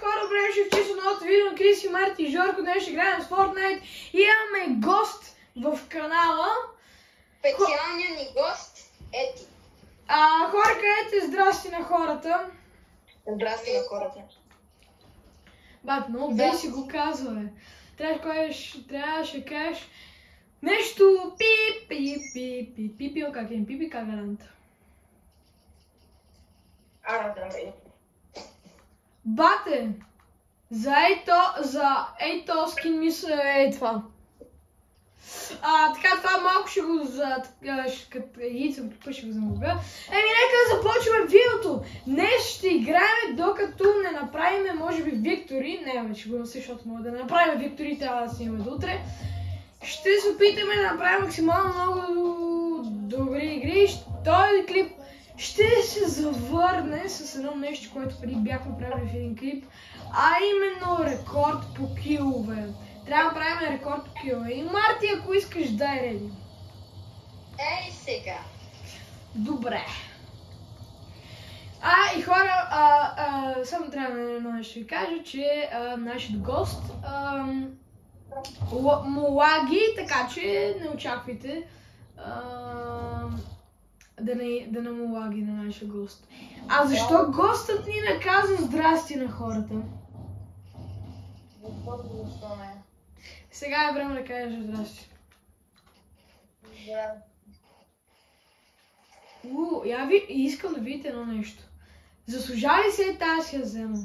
хора, време ще вчисли новото видео на Крис и Марти и Жорко. Днес ще играем с Fortnite и имаме гост в канала. Специалният ни гост е ти. Хора, кажете здрасти на хората. Здрасти на хората. Бат, много бе си го казва, бе. Трябваше да кажеш нещо пипи, как е, пипи кагаранта. Бате, за ейто скин мисля е това. Така, това малко ще го като яйца ще го замогля. Нека да започваме видеото. Днес ще играем докато не направим, може би, виктори. Не, вече го носи, защото може да направим виктори, трябва да си имаме до утре. Ще се опитаме да направим максимално много добри игри. Този клип ще се завърне с едно нещо, което преди бяхме правили в един клип, а именно рекорд по килове. Трябва да правим рекорд по килове. И Марти, ако искаш, дай реди. Ей сега. Добре. И хора, само трябва на едно нещо ви кажа, че нашият гост му лаги, така че не очаквайте да не му лаги на нашия гост. Защо гостът ни не казва здрасти на хората? Сега е време да кажеш здрасти. Искам да видите едно нещо. Заслужава ли се тази си я взема?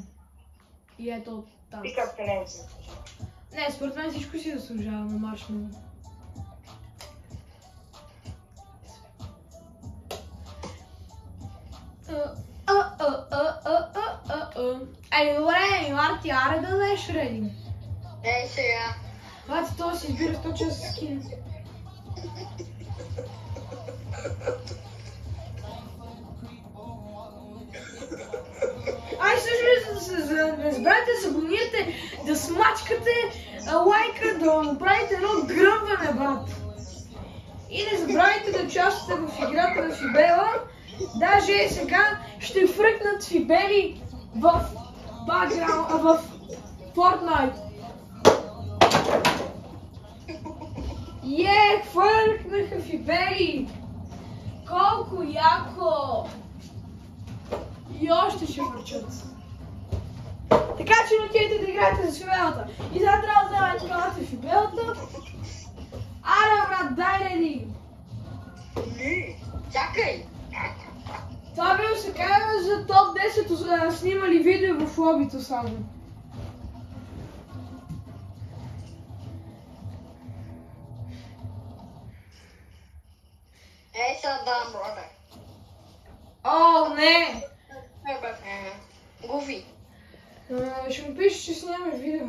И ето тази. И как те не е? Не, според мен всичко си заслужава на маршмело. Добре, Марти, аре да дадеш реди. Ей сега. Бати, това си избира 100 часа скин. Също не забравяйте да се абонирате, да смачкате лайка, да направите едно гръмване, брат. И не забравяйте да участвате в играта на Фибела. Даже сега ще фръкнат Фибели в Fortnite. Фръкнаха Фибели! Колко яко! И още ще фърчат. Така че не отидете да играете с Фибелата. И сега трябва да вземете каналата Фибелата. Аре, брат, дай реди! Чакай! Това било се казва за топ 10 снимали видео в лобито само. Ей сега давам рода. О, не! Гуфи. Ще му пишеш, че снимаш видео.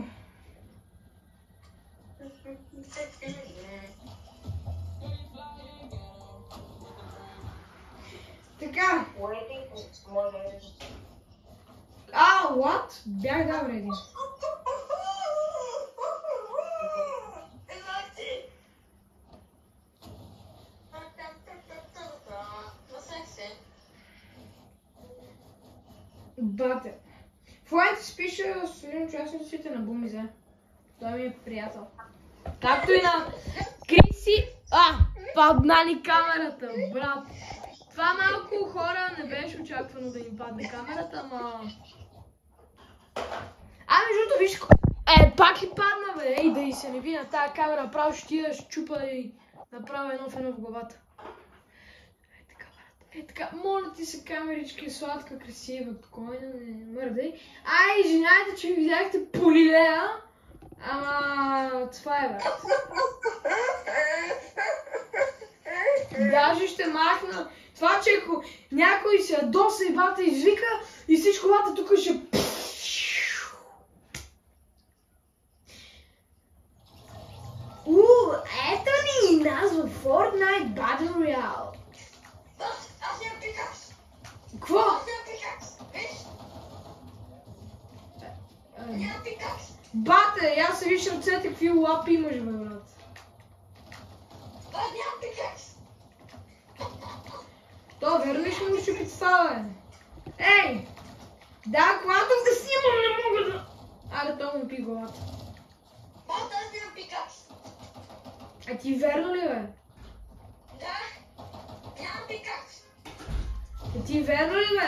Така. What? Бях дал реди. Бате. В момента си пише с един участниците на Бумизе. Той ми е приятел. Както и на Криси. Падна ни камерата, брат. Това малко хора не беше очаквано да им падне камерата, ама... Между другото, виж... пак ли падна, бе? Ей, да и се не ви на тази камера, право ще ти да щупа и направя едно в главата. Така, моля ти се, камеричка, сладка, красива, спокойна, не мърдай. Извинявайте, че ви видяхте полилея. Ама, това е, бе. Даже ще махна това, че ако някой се ядоса и бата извика и всичко бата тук ще... Ето ни нас в Fortnite Battle Royale. Аз имам пикакс. Какво? Аз имам пикакс. Виж? Нямам пикакс. Бате, аз се виж ръцете, какви лапи имаш, бе, брат. Нямам пикакс. То, верно ли ще му щупи това, бе? Ей! Да, когато да снимам, не мога да... главата. Аз нямам пикакс. А ти верно ли, бе? Да, нямам пикакс. А ти верно ли, бе?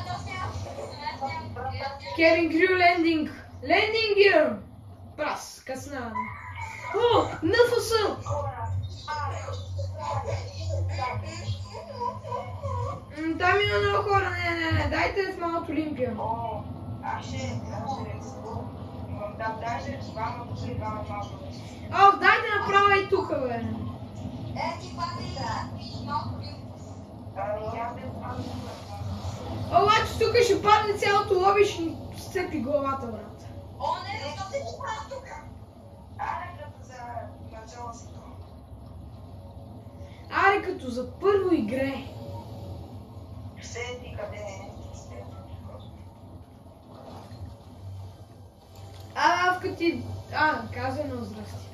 Аз нямам. Кевин Крю лендинг. Лендинг гир. Прас, късна. О, НФС. Там има много хора. Не. Дайте в малото Олимпия. Ох, дайте направо и тука, бе. Ти падай малко Обаче тук ще падне цялото лоби и ще ни сцепи главата, брат. О, не, защо се чупа тук? Аре като за първо игре. Авка ти... каза едно здрасти.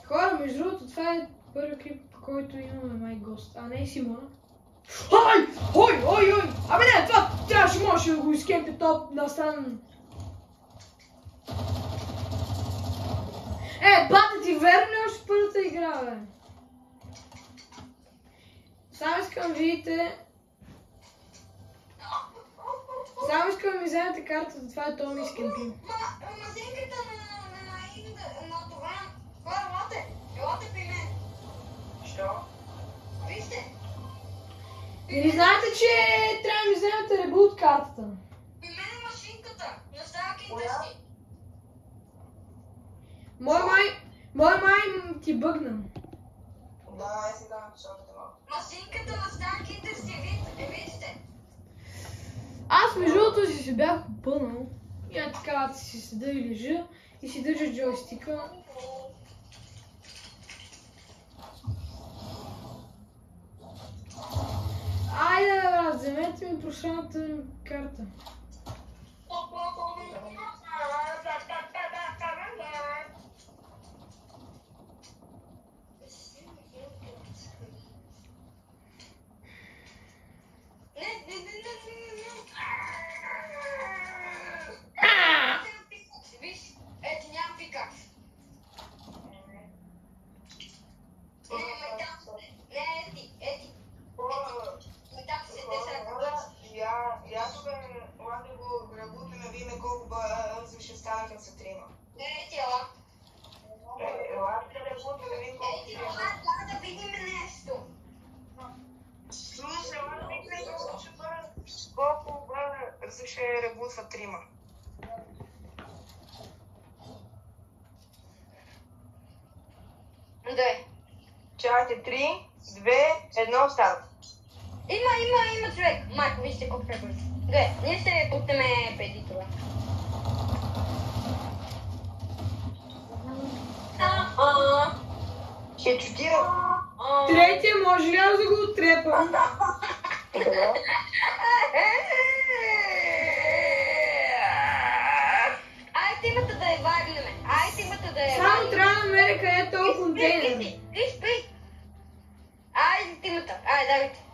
Хора, между другото, това е първи клип, по който имаме май гост, а не и Симона. Ой! Абе не, това трябваше, можеше да го изкемпи топ на стран. Бата ти верно ли още първата игра, бе? Само искам да видите... Само искам да ми вземете картата, това е Томи изкемпи. Мазинката на това... Елате при мен. Що? Вижте. Не знаете, че трябва да ми вземете ребут картата. При мен е машинката. На стаките си. Мой май ти бъгна. Да, сега напишете малко. Машинката на стаките си, вижте. Аз между другото си се бях опънал. И така си седа и лежа и си държа джойстика. Айде, брат, вземете ми прошаната карта. Виж, ето нямам пикакс. Ети. Я тук ладно го работим да видим колко бързо ще стане като се трима. Ела. Ладно да работим да видим колко ще стане. Да видим нещо. Слушай, ладно да видим колко бързо ще работва трима. Да. Чакайте, 3, 2, 1, старт. Има човек. Майко, вижте колко е бързо. Дай, ние ще путеме преди това. Ще чудирам. Третия може ли аз да го отрепам? Ай, темата да я варнеме. Само трябва да намеря къде е този контейнер. Виж. Ай, темата. Ай, давайте.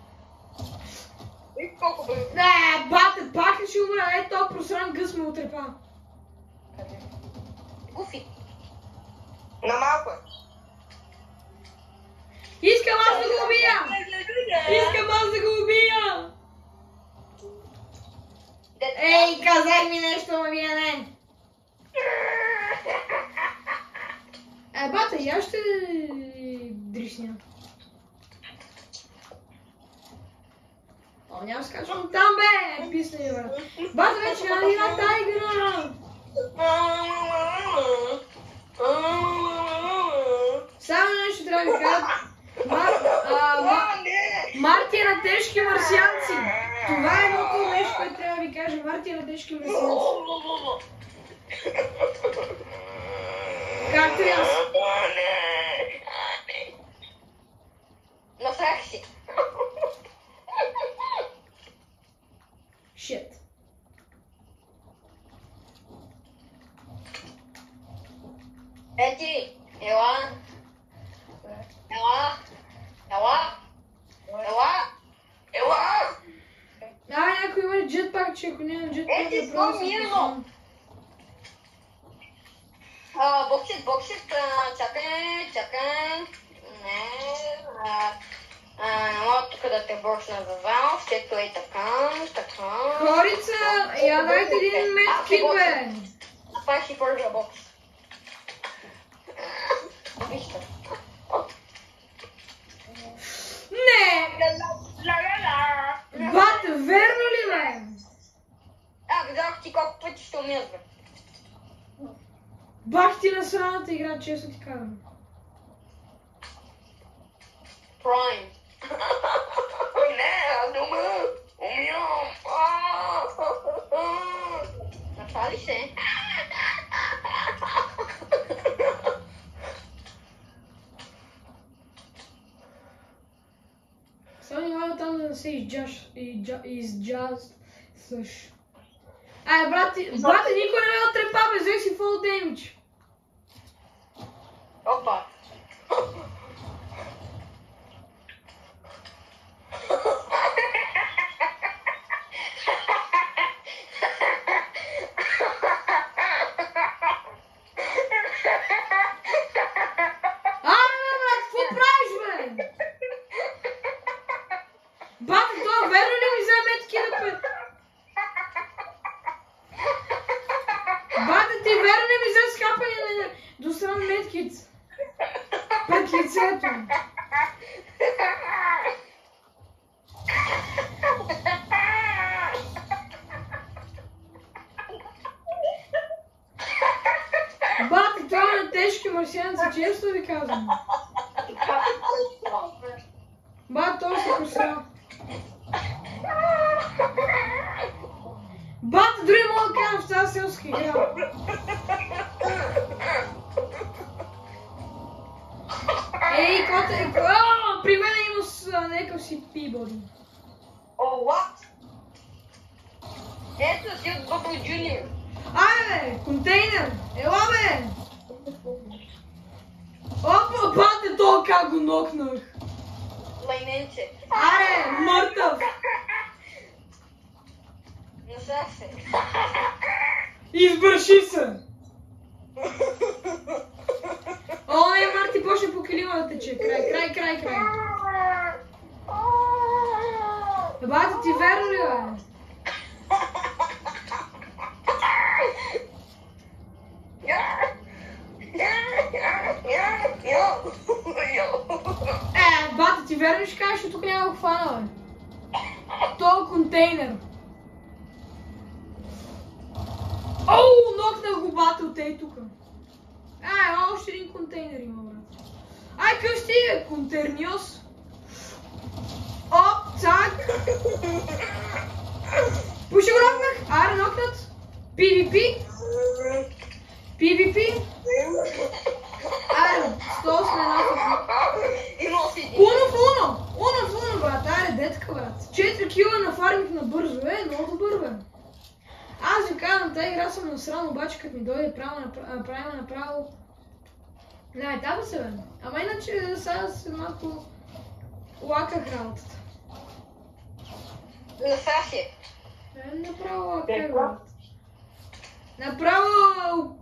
Виж колко бързо. Не, бате, пак ли ще умра? Този просран гъс ме отрепа. Гуфи. На малко е. Искам аз да го убия! Ей, казай ми нещо, ама вие не. Бата, я ще дрисня. Няма да скачвам там, бе! Писна ми, брат. Бата, вече няма да игра тази игра. Само нещо трябва да ви кажа. Марти е на тежки марсианци. Това е едното нещо, което трябва да ви кажа. Марти е на тежки марсианци. Както и аз. Насрах си. Shit. Ети, ела. че ако нямам джет, Ти просто сто мирно. Боксит, чакай. Не, мога тук да те брошна за зал, щето е така. Хорица, я дайте един медкит, бе! Това ще първия бокс. Вижте. Не! Бат, верно ли, бе? Видях ти колко пъти ще умираш, бе. Бах ти на сраната игра, често ти казвам. Prime. Не, аз не умирам. Напали се. Само внимава там да не се изджастваш. Ай, брат, никой не ме отрепа, бе, взех си фол демидж. Опа. Бати, това на тежки марсианци, често ви казвам. Бати, той се просрал. Бати, дори мога да кажа в тази селска игра. Ей, коте, при мен има някакъв си пибоди. О, what? Ето си от Бъбъл Джуниор. Айде, контейнер! Ела, бе! Опа, бате, то как го нокнах! Лайненче. Аре, мъртъв! Насах се. Избърши се! О, не, Марти, почне по килима да тече. Край. Бате, ти верно ли, бе? Бате, ти верно ще кажеш, че тук няма го хвана, бе? То контейнер. Оу, нокнах го, бате, от ей тука. Още един контейнер има, брат. Ай, къв стига, контейньос. Оп, цак. Пуши го нокнах, аре нокнат. PvP. Аре, 108 Уно в уно, брат, аре, детка, брат. 4 кила нафармих набързо, много добър, бе. Аз ви казвам, тази игра съм насран, обаче като ми дойде правим направо. Не, там се, бе. Ама иначе сега се малко лаках работата. Насах се. Направо лаках, брат. Направо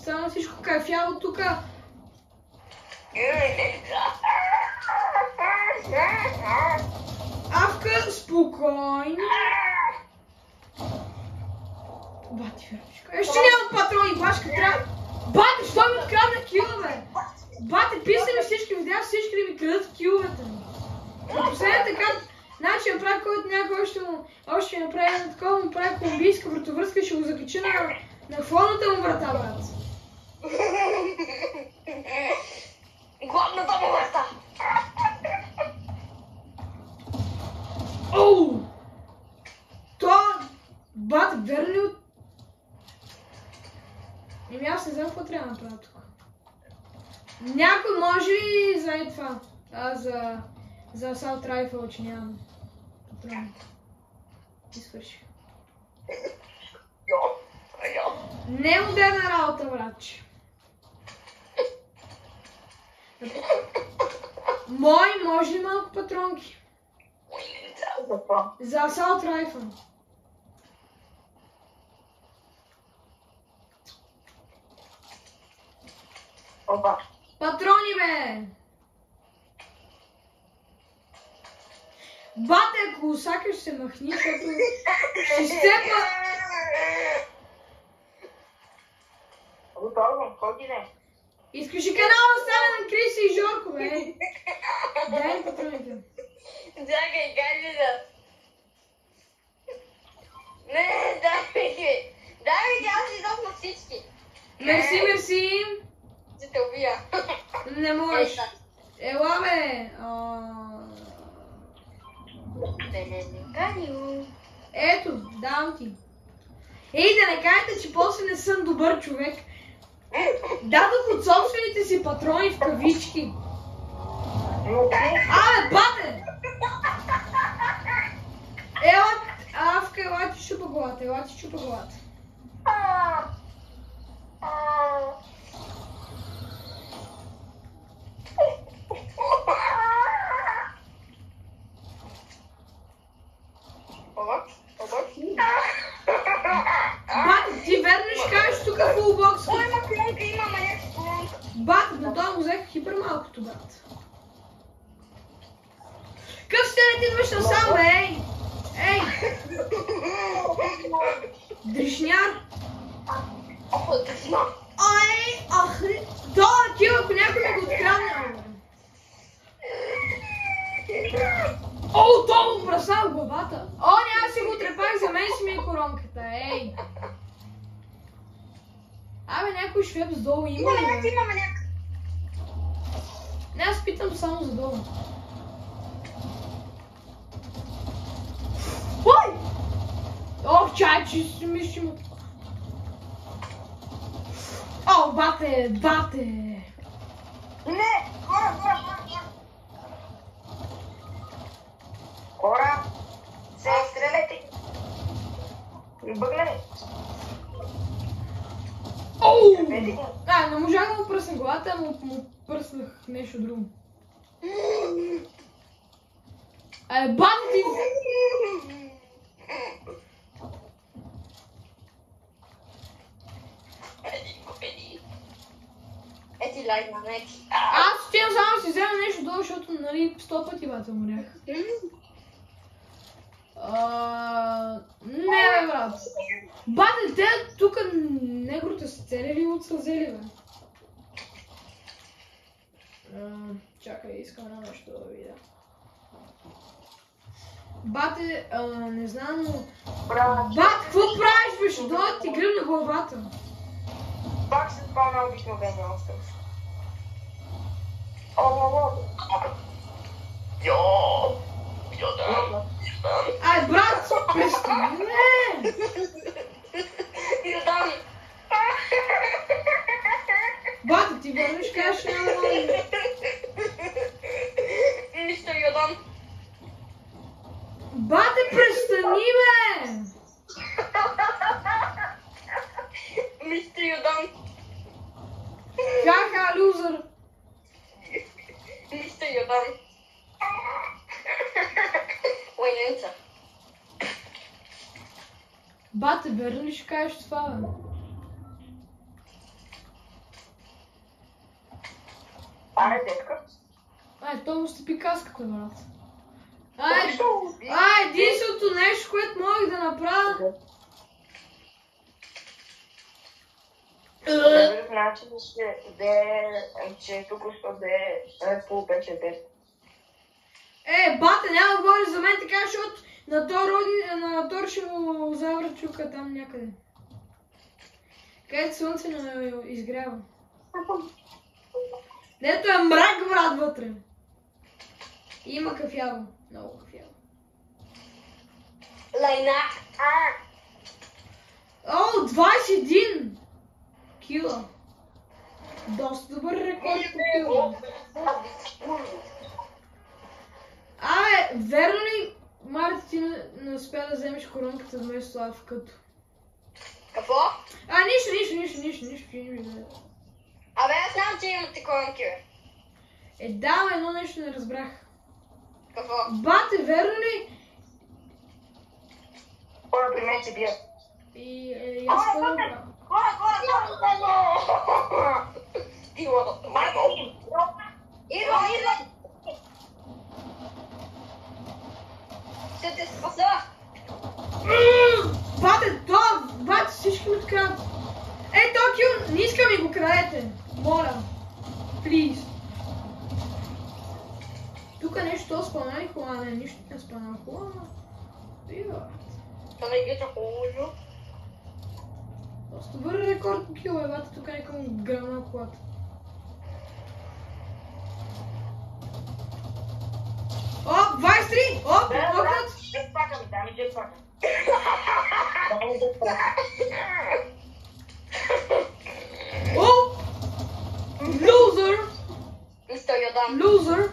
само всичко кайфяло тука. Авка, спокойно. Бати, верочка. Ще нямам патрони, башка, трябва... Бати, що ми открадна кила, бе? Бати, писали всички видеа, всички да ми крадат киловете. На последната карта, значи направи който някой още направи на такова, му прави колумбийска вратовръзка и ще го закачи на фоната му врата, брат. Главната му врата. Оу! Бат, верно ли от... Аз не знам какво трябва да направя тук. Някой може ли за това? За Assault Rifle, че нямам патрони. И свърших. Не е модерна работа, братче. Може ли малко патронки? За Assault Rifle. Опа. Патрони, бе! Бате, ако сакаш се махни, защото ще сцепа... Готово, ходи не. Искаш ли канала стане на Криси и Жорко, бе? Дай ми патроните. Чакай, кажи да. Не, дай ми. Дай ми, аз изобно всички. Мерси, мерси. Ще те убия. Не можеш. Ела, бе. Ето, давам ти. Ей, да не кажете, че после не съм добър човек. Дадох от собствените си патрони в кавички. Абе, бате! Ела, Авка, ела ти чупа главата, ела ти чупа главата. Бате, ти верно ще кажеш тук фулбокс. Ой, има клонка, има някаква клонка. Бате, но това го взеха хипер малкото, брат. Къв ще не ти идваш насам, бе, ей! Ей! Дришняр! Ай, ах, долу кил, ако някой ме го открадне, бе. О, долу браса в главата. О, няма си го трепах, за мен си ми е коронката, ей. Абе, някой швеб с долу има ли, бе? Има маняк. Не, аз питам само за долу. Ой! Ох, чай, че си мисля му. О, бате, бате! Не! Хора! Хора! Се стреляйте! Бъгнали! Оу! Не можах да му пръсна главата, но му пръснах нещо друго. Бате ти! Ети лайк на меч. Аз отивам само да си взема нещо долу, защото, нали, 100 пъти бата умрях. Не, бе, брат. Бате, те тук негрите са целили от сълзели, бе. Чакай, искам едно нещо да видя. Бате, не знам, но... Бат, какво правиш, бе? Ще дойдат ти гръмна главата. Пак се спомня обикновения остров. Ай, брат, престани, не! Йодан! Бате, ти върнеш, кажеш няма да бъде. Мистер Йодан! Бате, престани, бе! Мистер Йодан! Ха-ха, лузър! Мистер Йодан! Войненца! Бате, верно ли ще кажеш това, бе? Аре, детка. То му стъпи каската, брат. Единственото нещо, което можех да направя... Значи, че тук ще да полупече дет. Бате, няма да говориш за мен така, защото на Тор ще му завра чука там някъде. Където слънце не изгрява. Дето е мрак, брат, вътре. Има кафява. Много кафява. Лайна! 21 кила. Доста добър рекорд по кила. Верно ли, Марти, ти не успя да вземеш коронката вместо Авкато? Какво? Нищо, ти не ми даде. Абе, аз знам, че имате коронки, бе. Да, едно нещо не разбрах. Какво? Бате, верно ли? Хора при мен се бият. Аз първо. Хора! Идва. Майко! Идва. Ще те спаса. Бате, всички ми открадат. Токио, не искам ми го крадете. Моля. Плиз. Тук нещо спана ли хубаво? Не, нищо не спана хубаво. Бива. Това не ги хубаво. Доста добър рекорд по килове, бате, тук някакъм гръмна колата. Оп, 23! Оп, покнат! Джетпака ми, дай ми джетпака. Оп! Loser! Мистер Йодан. Loser!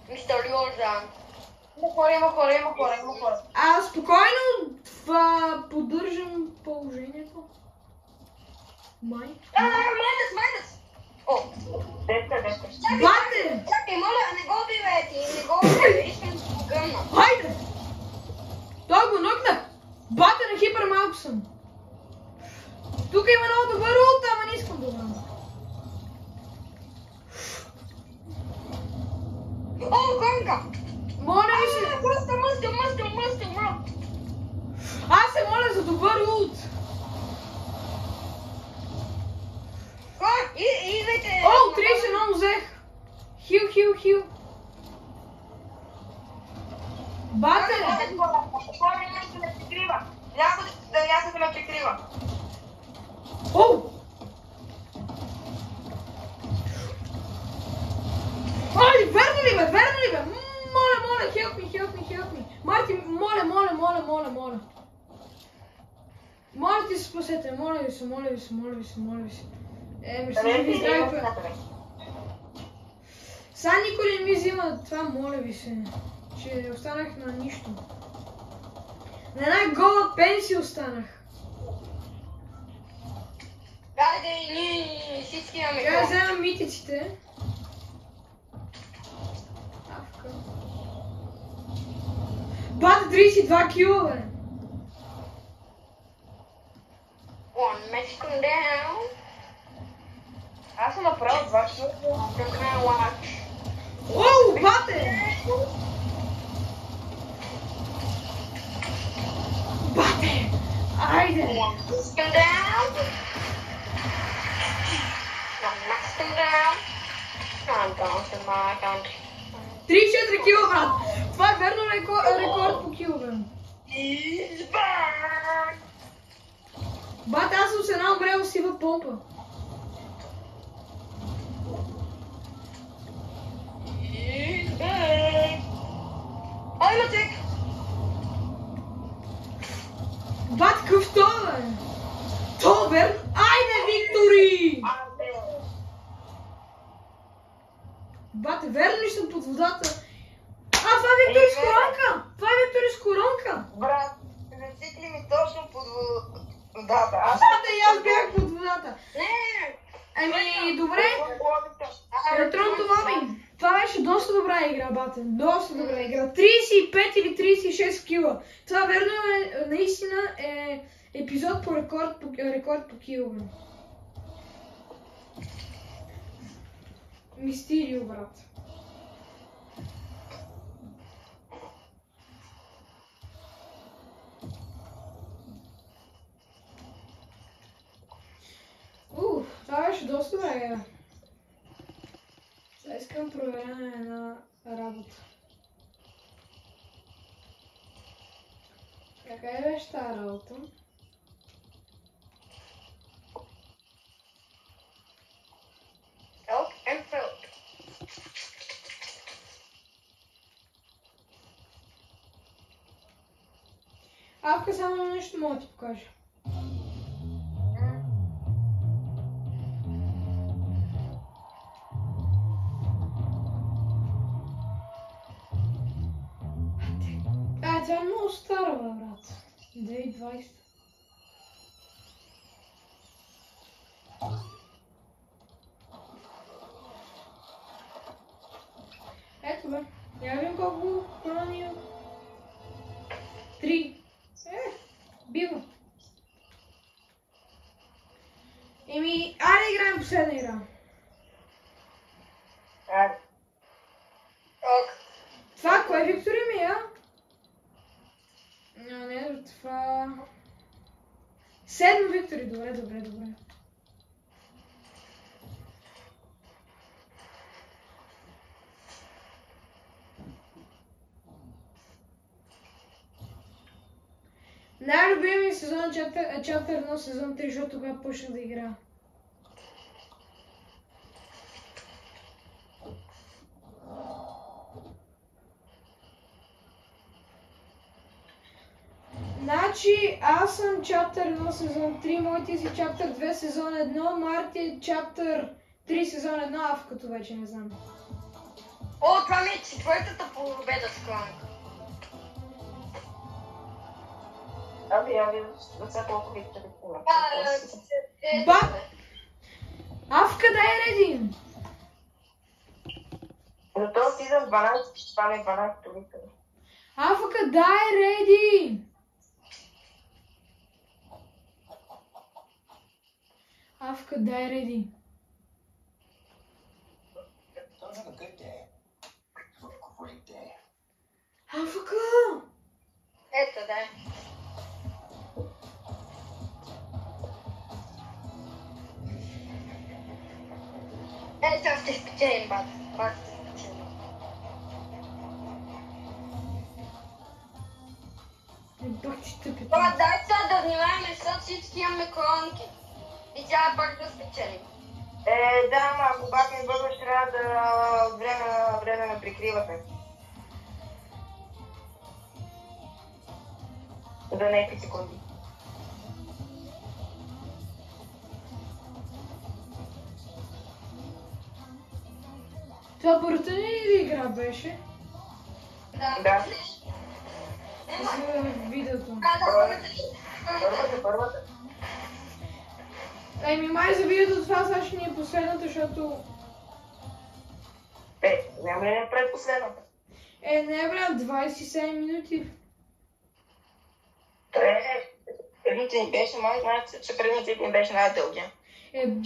Мистер Йодан. Има хора. Спокойно поддържам положението. Май. Майнас. О, Детка. Бате! чакай, моля, не го убивай ти, не го убивай, искам да го гъмна. Хайде! Той го нокна! Бате, на хипер малко съм. Тук има много добър улт, ама не искам да брам. О, гънка! Моля ви се! Мъстъл. Аз се моля за добър улт! Идвайте! О, 31 взех! Хил! Бате! Хора, няма да ме прикрива. Няма да ме прикрива. О! Ай, верно ли бе? Моля, help me. Марти, моля. Моля ти се спасете, моля ви се. Мерси, ви здравейте. Сега никой не ми взима това, моля ви се. Че останах на нищо. На една гола пенсия останах. Хайде, ние всички имаме Трябва да гол. вземам митиците. Бате 32 кила, бе! One match come down. Аз съм направил 2 кила. I'm gonna watch. Оу, бате! Бате! Айде! One match come down. One match come down. I'm going to my country. 3-4 кила, брат! Това е верно рекорд по кило, бе. He's back. Бате, аз съм с една умрела сива помпа. He's back. Ай, Матек! Бате, какъв това, бе? То верно? Айде, Виктори! Бате, верно ли съм под водата? Това е Виктори с коронка! Брат, не цикли ми точно под водата. Бате, и аз бях под водата. Не! Ами, добре. Електронното лоби. Това беше доста добра игра, бате. Доста добра игра. 35 или 36 кила. Това верно е, наистина е епизод по рекорд по килове. Мистерио, брат. Това беше доста добра игра. Сега искам проверяне на работа. Каква беше тази работа? Elk and Felk. Ако само нещо мога да ти покажа. Това е много стара, бе, брат. 2020. Ето, бе. Я видим колко хрони има. 3. Бива. Еми, айде играем последен Не, това... 7 виктори, добре. Най-любимия сезон е Chapter 1, сезон 3, защото тогава почна да игра. Значи, аз съм Chapter 1, сезон 3, моите си Chapter 2, сезон 1, Марти е Chapter 3, сезон 1, Авкато вече не знам. О, това ми е четвъртата победа с кланка. Аби, за сега толкова виктори има. Ба! Авка, дай реди! Но то си за 12, ще стане 12 виктори. Авка, дай реди! Авка, дай реди. Авка! Ето, да. Ето, ще спечелим, бат. Пак ще спечелим. Бах ти тъпи. Това дай сега да внимаваме, защото всички имаме коронки. И тя пак да спечелим. Да, ама ако бак не бъдеш, трябва да време на прикривате. За някакви секунди. Това първата ли игра беше? Да. За видеото. Първата. Еми май за видеото това сега ще ни е последната, защото... Няма ли не предпоследната? Не бре, 27 минути. Предните ни беше, май знаете, че предните ни беше най-дългия.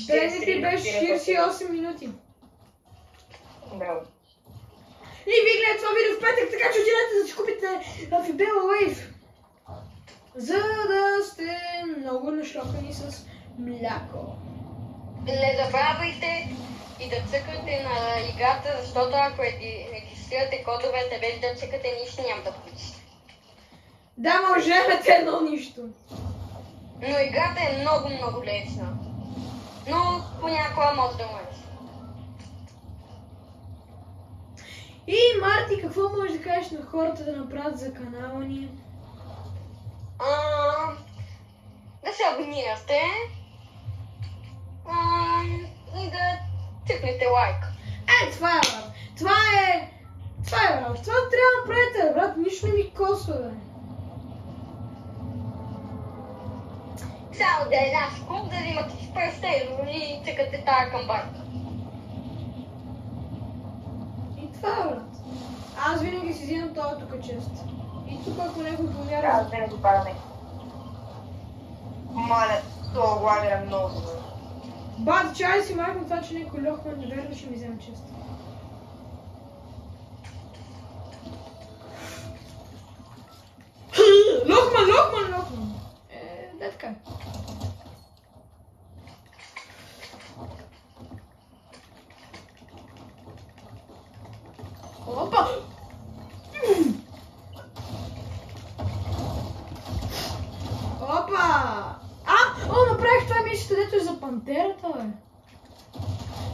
Предните беше 48 минути. Да. И ви гледате това видео в петък, така че отидете да си купите в Fibella Wave. За да сте много нашлопани с мляко. Не забравяйте и да цъкате на играта, защото ако регистрирате кодовете без да цъкате, нищо няма да получите. Да, можете едно нищо. Но играта е много лесна. Но понякога може да умреш. И Марти, какво можеш да кажеш на хората да направят за канала ни? Да се абонирате и да цъкнете лайк. Това е, брат. Това е, брат. Това трябва да правите, брат. Нищо не ми косва, бе. Само да е една секунда, да имате с пръста и цъкате тая камбанка. И това е, брат. Аз винаги си взимам това тук чест. И тук ако някой помярва... Аз не го падаме. Моля, това лагер е много добър. Бат, чай си махна това, че някой Лохман неверно ще ми вземе чест. Лохман! Да така. Опа! Опа! Направих това мисията, дето е за пантерата, бе.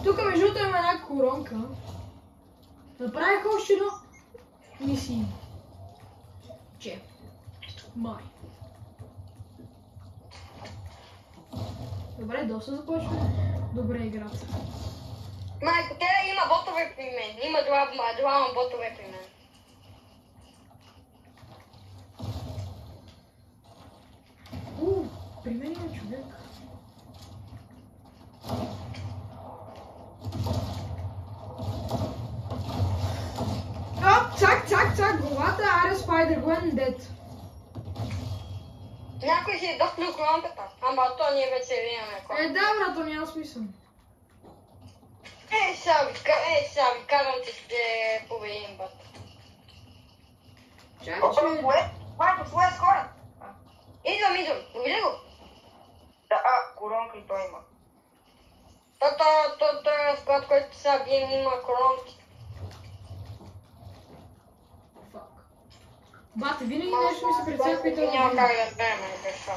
Тук между другото има една коронка. Направих още едно мисия. Че? Май. Добре, доста започва. Добре играта. Майко, те има ботове при мен. Има двама ботове при мен. При мен има човек. Цак, главата, аре Spider Gwen dead. Някой си е дъхнал коронката, ама то ние вече имаме коронка. Да, брат, то няма смисъл. Сега ви карам, че ще победим, бат. Чакай, че... Майко, твоя скоро! Идвам. Видя го? Да, коронка и той има. Той е склад, който сега бием, има коронки. Фак. Бате, винаги нещо ми се прецепва и това. Няма как да вземем, без това.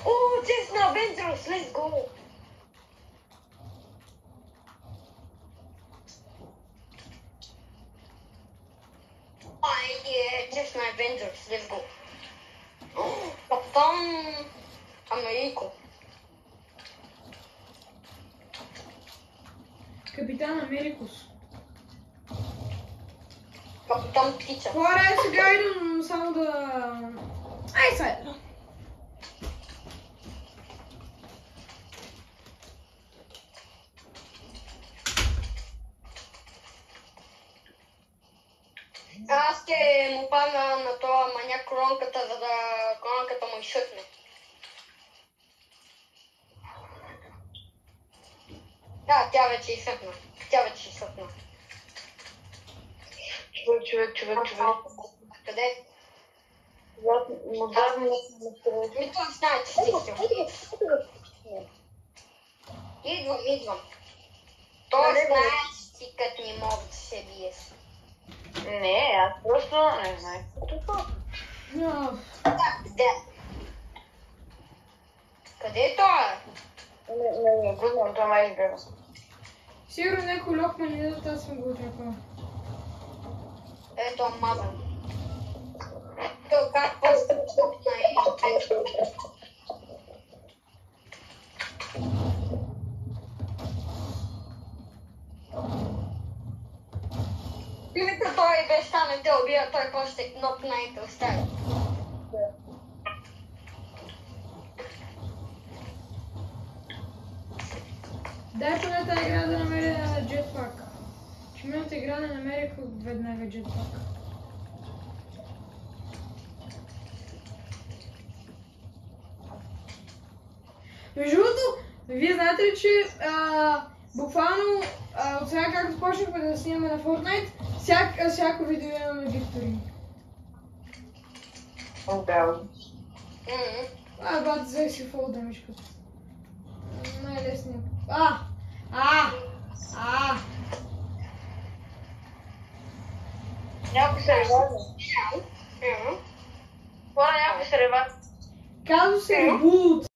О, чест на Avengers, let's go! Чест на Avengers, let's go! Капитан Америко. Капитан Америкус. Капитан Птица. Хора, сега идвам само да... Ай, сега. Аз ще му пада на това маняк коронката, за да коронката му изшъкне. Да, тя вече изсъхна. Човек. Къде? Модерно Ми той знае, че си Идвам. Той знае, че ти като не мога да се биеш. Не, аз просто не знам. Къде е той? Не знам, това май избира. Сигурно някой лок ме не да аз съм го очаквал. Ето мазан. Той как по-стъпна е. Името той беше там и те убива, той после кнопна и те остави. Дай поне тази игра да намеря джетпак. Че миналата игра не намерих веднага джетпак. Между другото, вие знаете ли, че буквално от сега както почнахме да снимаме на Fortnite, всяко видео имаме виктори. Да. Бат, взех си фол дамичката. Най-лесният. Някой се реват. Хора, някой се реват. Казва се ребут.